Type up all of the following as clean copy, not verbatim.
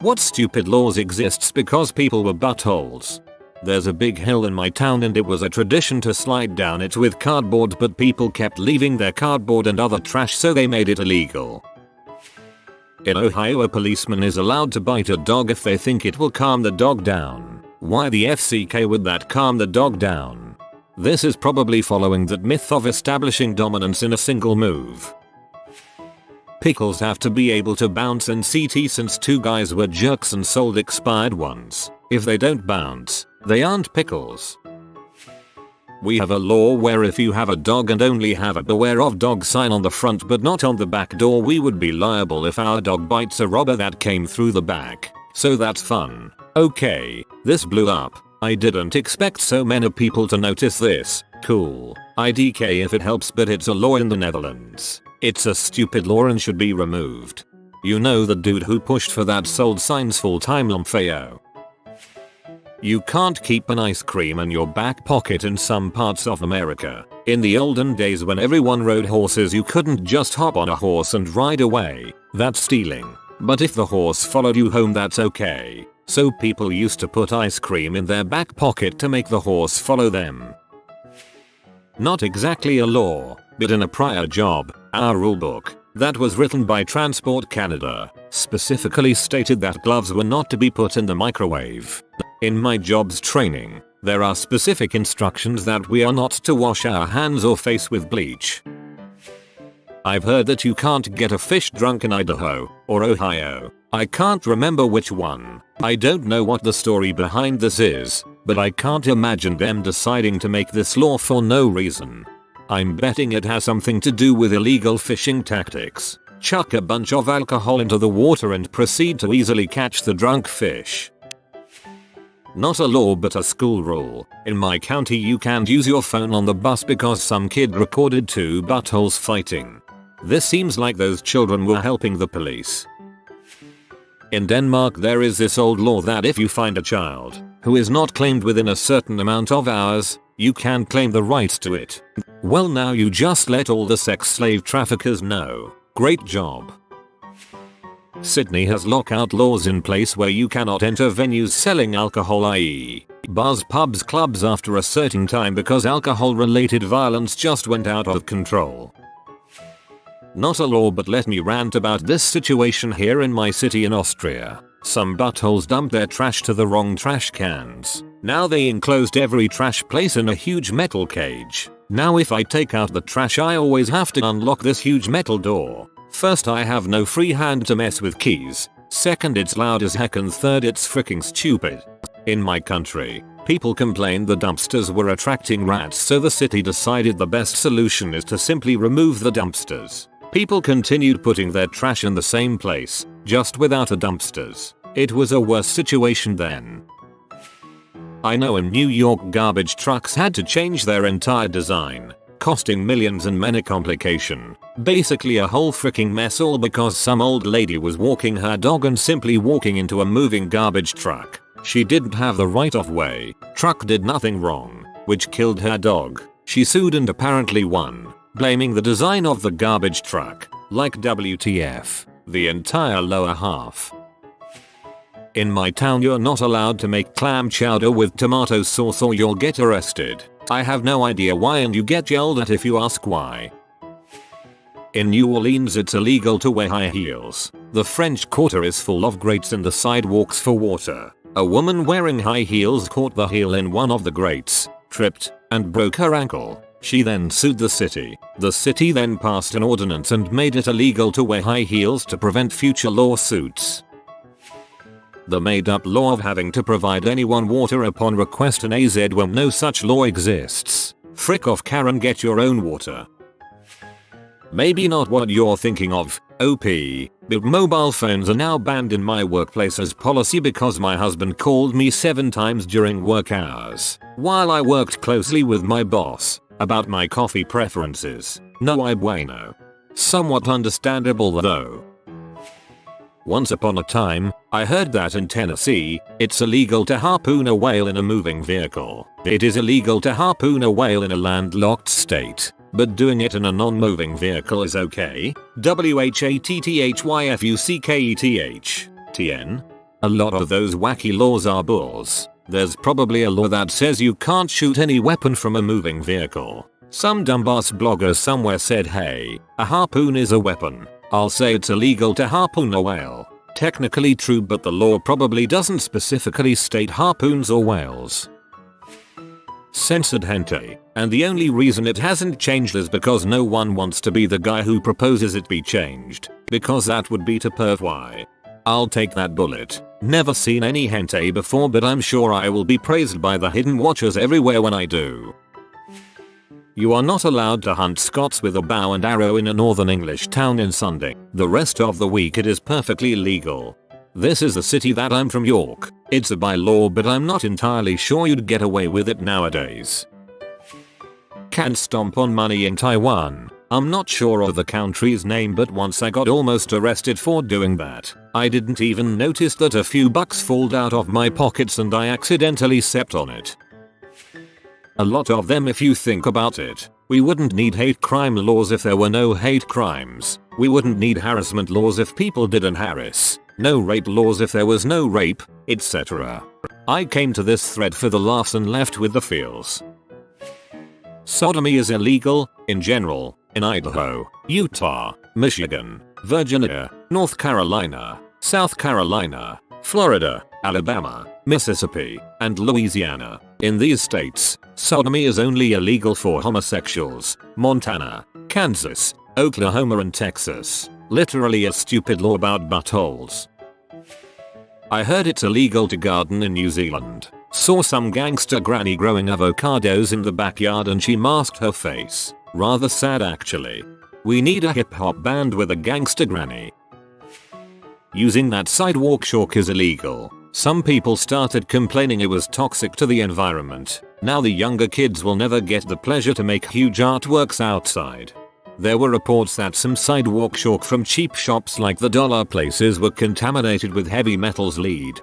What stupid laws exists because people were buttholes? There's a big hill in my town and it was a tradition to slide down it with cardboard, but people kept leaving their cardboard and other trash, so they made it illegal. In Ohio, a policeman is allowed to bite a dog if they think it will calm the dog down. Why the FCK would that calm the dog down? This is probably following that myth of establishing dominance in a single move. Pickles have to be able to bounce in CT since 2 guys were jerks and sold expired ones. If they don't bounce, they aren't pickles. We have a law where if you have a dog and only have a beware of dog sign on the front but not on the back door, we would be liable if our dog bites a robber that came through the back. So that's fun. Okay, this blew up. I didn't expect so many people to notice this. Cool. IDK if it helps, but it's a law in the Netherlands. It's a stupid law and should be removed. You know the dude who pushed for that sold signs full-time Lamfeo. You can't keep an ice cream in your back pocket in some parts of America. In the olden days when everyone rode horses, you couldn't just hop on a horse and ride away. That's stealing. But if the horse followed you home, that's okay. So people used to put ice cream in their back pocket to make the horse follow them. Not exactly a law, but in a prior job, our rulebook, that was written by Transport Canada, specifically stated that gloves were not to be put in the microwave. In my job's training, there are specific instructions that we are not to wash our hands or face with bleach. I've heard that you can't get a fish drunk in Idaho or Ohio. I can't remember which one. I don't know what the story behind this is, but I can't imagine them deciding to make this law for no reason. I'm betting it has something to do with illegal fishing tactics. Chuck a bunch of alcohol into the water and proceed to easily catch the drunk fish. Not a law but a school rule. In my county you can't use your phone on the bus because some kid recorded 2 buttholes fighting. This seems like those children were helping the police. In Denmark there is this old law that if you find a child who is not claimed within a certain amount of hours, you can claim the rights to it. Well, now you just let all the sex slave traffickers know. Great job. Sydney has lockout laws in place where you cannot enter venues selling alcohol, i.e. bars, pubs, clubs after a certain time because alcohol-related violence just went out of control. Not a law, but let me rant about this situation here in my city in Austria. Some buttholes dumped their trash to the wrong trash cans. Now they enclosed every trash place in a huge metal cage. Now if I take out the trash, I always have to unlock this huge metal door. First, I have no free hand to mess with keys. Second, it's loud as heck, and third, it's freaking stupid. In my country, people complained the dumpsters were attracting rats, so the city decided the best solution is to simply remove the dumpsters. People continued putting their trash in the same place, just without a dumpsters. It was a worse situation then. I know in New York garbage trucks had to change their entire design, costing millions and many complication. Basically a whole freaking mess, all because some old lady was walking her dog and simply walking into a moving garbage truck. She didn't have the right of way. Truck did nothing wrong, which killed her dog. She sued and apparently won, blaming the design of the garbage truck. Like WTF, the entire lower half. In my town you're not allowed to make clam chowder with tomato sauce or you'll get arrested. I have no idea why, and you get yelled at if you ask why. In New Orleans it's illegal to wear high heels. The French Quarter is full of grates in the sidewalks for water. A woman wearing high heels caught the heel in one of the grates, tripped, and broke her ankle. She then sued the city. The city then passed an ordinance and made it illegal to wear high heels to prevent future lawsuits. The made-up law of having to provide anyone water upon request in AZ when no such law exists. Frick off, Karen, get your own water. Maybe not what you're thinking of, OP, but mobile phones are now banned in my workplace as policy because my husband called me 7 times during work hours while I worked closely with my boss about my coffee preferences. No hay bueno. Somewhat understandable though. Once upon a time, I heard that in Tennessee, it's illegal to harpoon a whale in a moving vehicle. It is illegal to harpoon a whale in a landlocked state, but doing it in a non-moving vehicle is okay. WHATTHYFUCKETH. TN. A lot of those wacky laws are bulls. There's probably a law that says you can't shoot any weapon from a moving vehicle. Some dumbass blogger somewhere said, hey, a harpoon is a weapon. I'll say it's illegal to harpoon a whale. Technically true, but the law probably doesn't specifically state harpoons or whales. Censored hentai, and the only reason it hasn't changed is because no one wants to be the guy who proposes it be changed, because that would be to perv. Why? I'll take that bullet. Never seen any hentai before, but I'm sure I will be praised by the hidden watchers everywhere when I do. You are not allowed to hunt Scots with a bow and arrow in a northern English town in Sunday. The rest of the week it is perfectly legal. This is the city that I'm from, York. It's a bylaw, but I'm not entirely sure you'd get away with it nowadays. Can't stomp on money in Taiwan. I'm not sure of the country's name, but once I got almost arrested for doing that. I didn't even notice that a few bucks fell out of my pockets and I accidentally stepped on it. A lot of them, if you think about it. We wouldn't need hate crime laws if there were no hate crimes. We wouldn't need harassment laws if people didn't harass. No rape laws if there was no rape, etc. I came to this thread for the laughs and left with the feels. Sodomy is illegal, in general, in Idaho, Utah, Michigan, Virginia, North Carolina, South Carolina, Florida, Alabama, Mississippi, and Louisiana. In these states, sodomy is only illegal for homosexuals. Montana, Kansas, Oklahoma and Texas. Literally a stupid law about buttholes. I heard it's illegal to garden in New Zealand. Saw some gangster granny growing avocados in the backyard and she masked her face. Rather sad actually. We need a hip hop band with a gangster granny. Using that sidewalk chalk is illegal. Some people started complaining it was toxic to the environment. Now the younger kids will never get the pleasure to make huge artworks outside. There were reports that some sidewalk chalk from cheap shops like the dollar places were contaminated with heavy metals lead.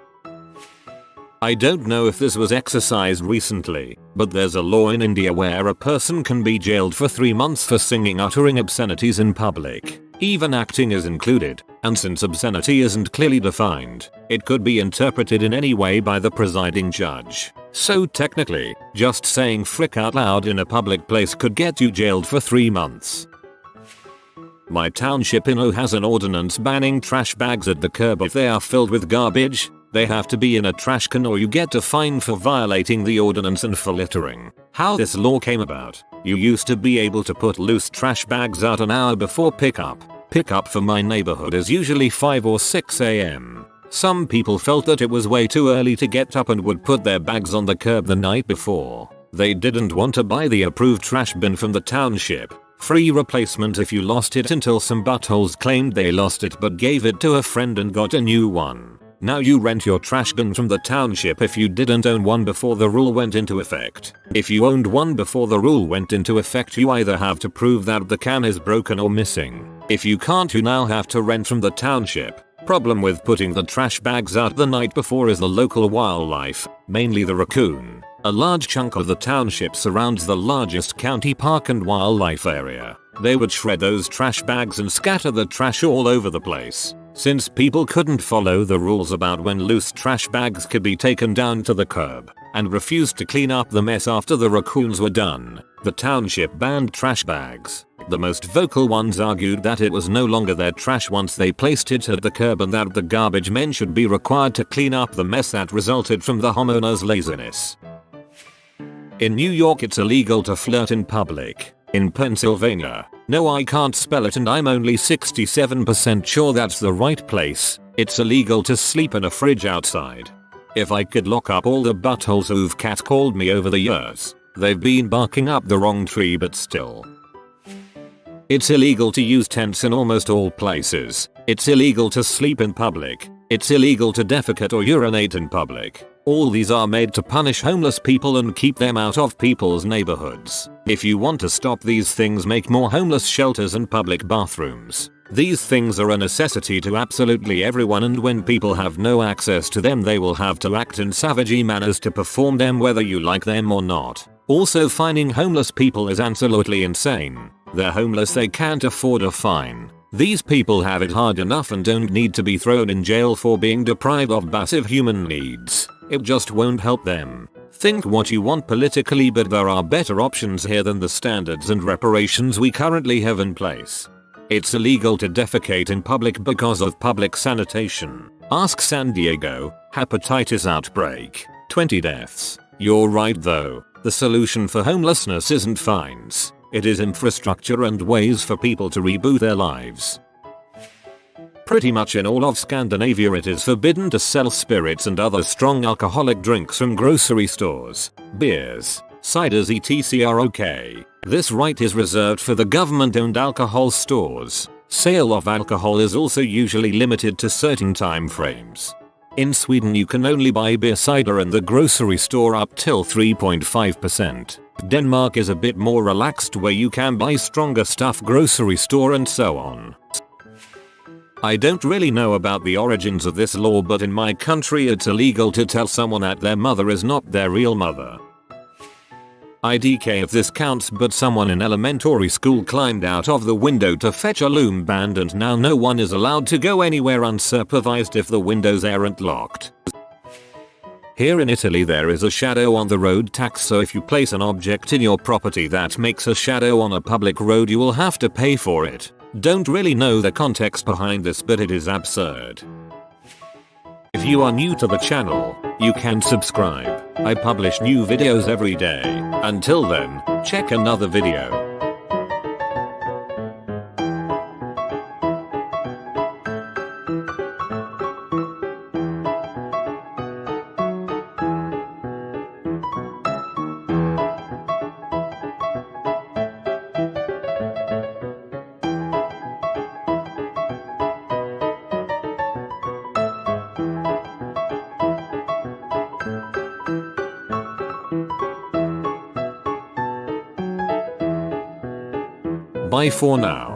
I don't know if this was exercised recently, but there's a law in India where a person can be jailed for 3 months for singing uttering obscenities in public. Even acting is included, and since obscenity isn't clearly defined, it could be interpreted in any way by the presiding judge. So technically, just saying frick out loud in a public place could get you jailed for 3 months. My township in O has an ordinance banning trash bags at the curb if they are filled with garbage. They have to be in a trash can or you get a fine for violating the ordinance and for littering. How this law came about: you used to be able to put loose trash bags out an hour before pickup. Pickup for my neighborhood is usually 5 or 6 AM. Some people felt that it was way too early to get up and would put their bags on the curb the night before. They didn't want to buy the approved trash bin from the township. Free replacement if you lost it, until some buttholes claimed they lost it but gave it to a friend and got a new one. Now you rent your trash bin from the township if you didn't own one before the rule went into effect. If you owned one before the rule went into effect, you either have to prove that the can is broken or missing. If you can't, you now have to rent from the township. Problem with putting the trash bags out the night before is the local wildlife, mainly the raccoon. A large chunk of the township surrounds the largest county park and wildlife area. They would shred those trash bags and scatter the trash all over the place. Since people couldn't follow the rules about when loose trash bags could be taken down to the curb, and refused to clean up the mess after the raccoons were done, the township banned trash bags. The most vocal ones argued that it was no longer their trash once they placed it at the curb, and that the garbage men should be required to clean up the mess that resulted from the homeowners' laziness. In New York it's illegal to flirt in public. In Pennsylvania, no, I can't spell it and I'm only 67% sure that's the right place, it's illegal to sleep in a fridge outside. If I could lock up all the buttholes who've catcalled me over the years, they've been barking up the wrong tree, but still. It's illegal to use tents in almost all places. It's illegal to sleep in public. It's illegal to defecate or urinate in public. All these are made to punish homeless people and keep them out of people's neighborhoods. If you want to stop these things, make more homeless shelters and public bathrooms. These things are a necessity to absolutely everyone, and when people have no access to them, they will have to act in savagey manners to perform them, whether you like them or not. Also, fining homeless people is absolutely insane. They're homeless, they can't afford a fine. These people have it hard enough and don't need to be thrown in jail for being deprived of basic human needs. It just won't help them. Think what you want politically, but there are better options here than the standards and reparations we currently have in place. It's illegal to defecate in public because of public sanitation. Ask San Diego, hepatitis outbreak, 20 deaths. You're right though, the solution for homelessness isn't fines. It is infrastructure and ways for people to reboot their lives. Pretty much in all of Scandinavia it is forbidden to sell spirits and other strong alcoholic drinks from grocery stores. Beers, ciders etc. are okay. This right is reserved for the government-owned alcohol stores. Sale of alcohol is also usually limited to certain time frames. In Sweden you can only buy beer cider in the grocery store up till 3.5%. Denmark is a bit more relaxed where you can buy stronger stuff grocery store and so on. I don't really know about the origins of this law, but in my country it's illegal to tell someone that their mother is not their real mother. IDK if this counts, but someone in elementary school climbed out of the window to fetch a loom band and now no one is allowed to go anywhere unsupervised if the windows aren't locked. Here in Italy there is a shadow on the road tax, so if you place an object in your property that makes a shadow on a public road you will have to pay for it. Don't really know the context behind this, but it is absurd. If you are new to the channel, you can subscribe. I publish new videos every day. Until then, check another video. Bye for now.